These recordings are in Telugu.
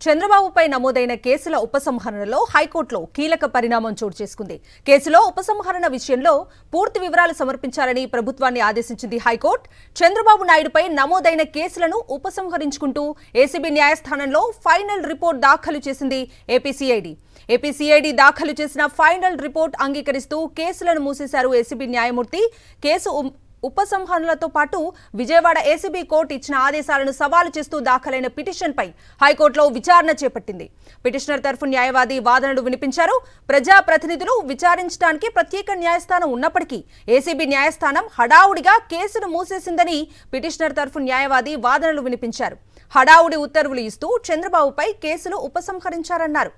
చంద్రబాబుపై నమోదైన కేసుల ఉపసంహరణలో హైకోర్టులో కీలక పరిణామం చోటు చేసుకుంది. కేసులో ఉపసంహరణ విషయంలో పూర్తి వివరాలు సమర్పించాలని ప్రభుత్వాన్ని ఆదేశించింది హైకోర్టు. చంద్రబాబు నాయుడుపై నమోదైన కేసులను ఉపసంహరించుకుంటూ ఏసీబీ న్యాయస్థానంలో ఫైనల్ రిపోర్ట్ దాఖలు చేసింది ఏపీసీఐడీ దాఖలు చేసిన ఫైనల్ రిపోర్ట్ అంగీకరిస్తూ కేసులను మూసేశారు ఏసీబీ న్యాయమూర్తి. కేసు ఉపసంహరణలతో పాటు విజయవాడ ఏసీబీ కోర్టు ఇచ్చిన ఆదేశాలను సవాలు చేస్తూ దాఖలైన పిటిషన్పై హైకోర్టులో విచారణ చేపట్టింది. పిటిషనర్ తరఫు న్యాయవాది వాదనలు వినిపించారు. ప్రజాప్రతినిధులు విచారించడానికి ప్రత్యేక న్యాయస్థానం ఉన్నప్పటికీ ఏసీబీ న్యాయస్థానం హడావుడిగా కేసును మూసేసిందని పిటిషనర్ తరఫు న్యాయవాది వాదనలు వినిపించారు. హడావుడి ఉత్తర్వులు ఇస్తూ చంద్రబాబుపై కేసులు ఉపసంహరించారన్నారు.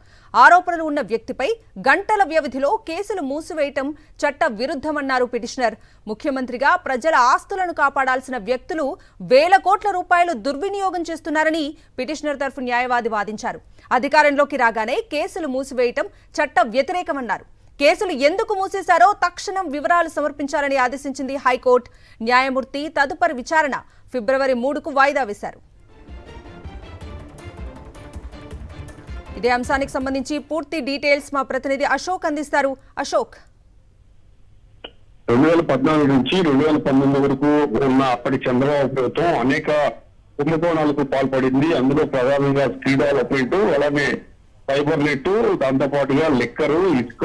ఆరోపణలు ఉన్న వ్యక్తిపై గంటల వ్యవధిలో కేసులు మూసివేయటం చట్ట విరుద్ధమన్నారు పిటిషనర్. ముఖ్యమంత్రిగా ప్రజల ఆస్తులను కాపాడాల్సిన వ్యక్తులు వేల కోట్ల రూపాయలు దుర్వినియోగం చేస్తున్నారని పిటిషనర్ తరఫు న్యాయవాది వాదించారు. అధికారంలోకి రాగానే కేసులు మూసివేయటం చట్ట వ్యతిరేకమన్నారు. కేసులు ఎందుకు మూసేశారో తక్షణం వివరాలు సమర్పించాలని ఆదేశించింది హైకోర్టు. న్యాయమూర్తి తదుపరి విచారణ ఫిబ్రవరి 3కు వాయిదా వేశారు. ఇదే అంశానికి సంబంధించి పూర్తి డీటెయిల్స్ మా ప్రతినిధి అశోక్ అందిస్తారు. అశోక్, 2014 నుంచి 2019 వరకు ఉన్న అప్పటి చంద్రబాబు ప్రభుత్వం అనేక కుంభకోణాలకు పాల్పడింది. అందులో ప్రధానంగా స్కిల్ డెవలప్మెంట్, అలాగే ఫైబర్ నెట్, దాంతో పాటుగా లిక్కరు, ఇసుక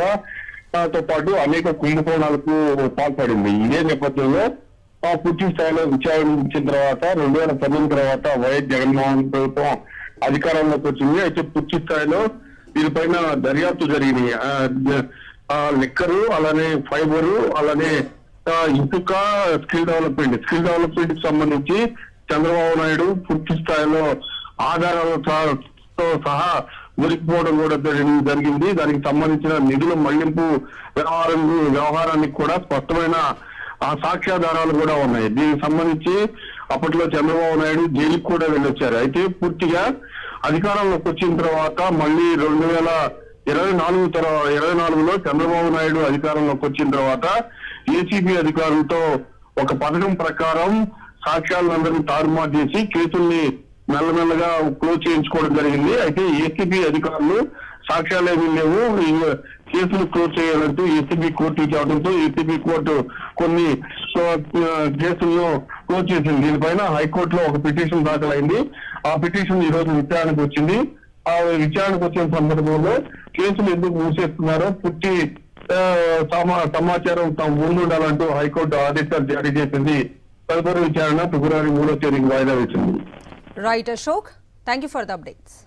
తో పాటు అనేక కుంభకోణాలకు పాల్పడింది. ఇదే నేపథ్యంలో పూర్తి స్థాయిలో విచారించిన తర్వాత 2019 తర్వాత వైఎస్ జగన్మోహన్ ప్రభుత్వం అధికారంలోకి వచ్చింది. అయితే పూర్తి స్థాయిలో దీనిపైన దర్యాప్తు జరిగింది. లిక్కరు, అలానే ఫైబరు, అలానే ఇసుక, స్కిల్ డెవలప్మెంట్ కి సంబంధించి చంద్రబాబు నాయుడు పూర్తి స్థాయిలో ఆధారాలతో సహా దొరికిపోవడం కూడా జరిగింది. దానికి సంబంధించిన నిధుల మళ్లింపు వ్యవహారానికి కూడా స్పష్టమైన సాక్ష్యాధారాలు కూడా ఉన్నాయి. దీనికి సంబంధించి అప్పట్లో చంద్రబాబు నాయుడు జైలుకి కూడా వెళ్ళొచ్చారు. అయితే పూర్తిగా అధికారంలోకి వచ్చిన తర్వాత మళ్ళీ 2024లో చంద్రబాబు నాయుడు అధికారంలోకి వచ్చిన తర్వాత ఏసీబీ అధికారులతో ఒక పథకం ప్రకారం సాక్ష్యాలందరినీ తారుమారు చేసి కేసుల్ని మెల్లమెల్లగా క్లోజ్ చేయించుకోవడం జరిగింది. అయితే ఏసీబీ అధికారులు సాక్ష్యాలు ఏమీ లేవు, కేసులు క్లోజ్ చేయాలంటూ ఏసీబీ కోర్టుకి రావడంతో ఏసీబీ కోర్టు కొన్ని కేసులను క్లోజ్ చేసింది. దీనిపైన హైకోర్టులో ఒక పిటిషన్ దాఖలైంది. ఆ పిటిషన్ ఈ రోజు విచారణకు వచ్చింది. ఆ విచారణకు వచ్చిన సందర్భంలో కేసులు ఎందుకు మూసేస్తున్నారో పూర్తి సమాచారం తాము ముందుండాలంటూ హైకోర్టు ఆదేశాలు జారీ చేసింది. తదుపరి విచారణ ఫిబ్రవరి 3వ తేదీకి వాయిదా వేసింది. Right Ashok, thank you for the updates.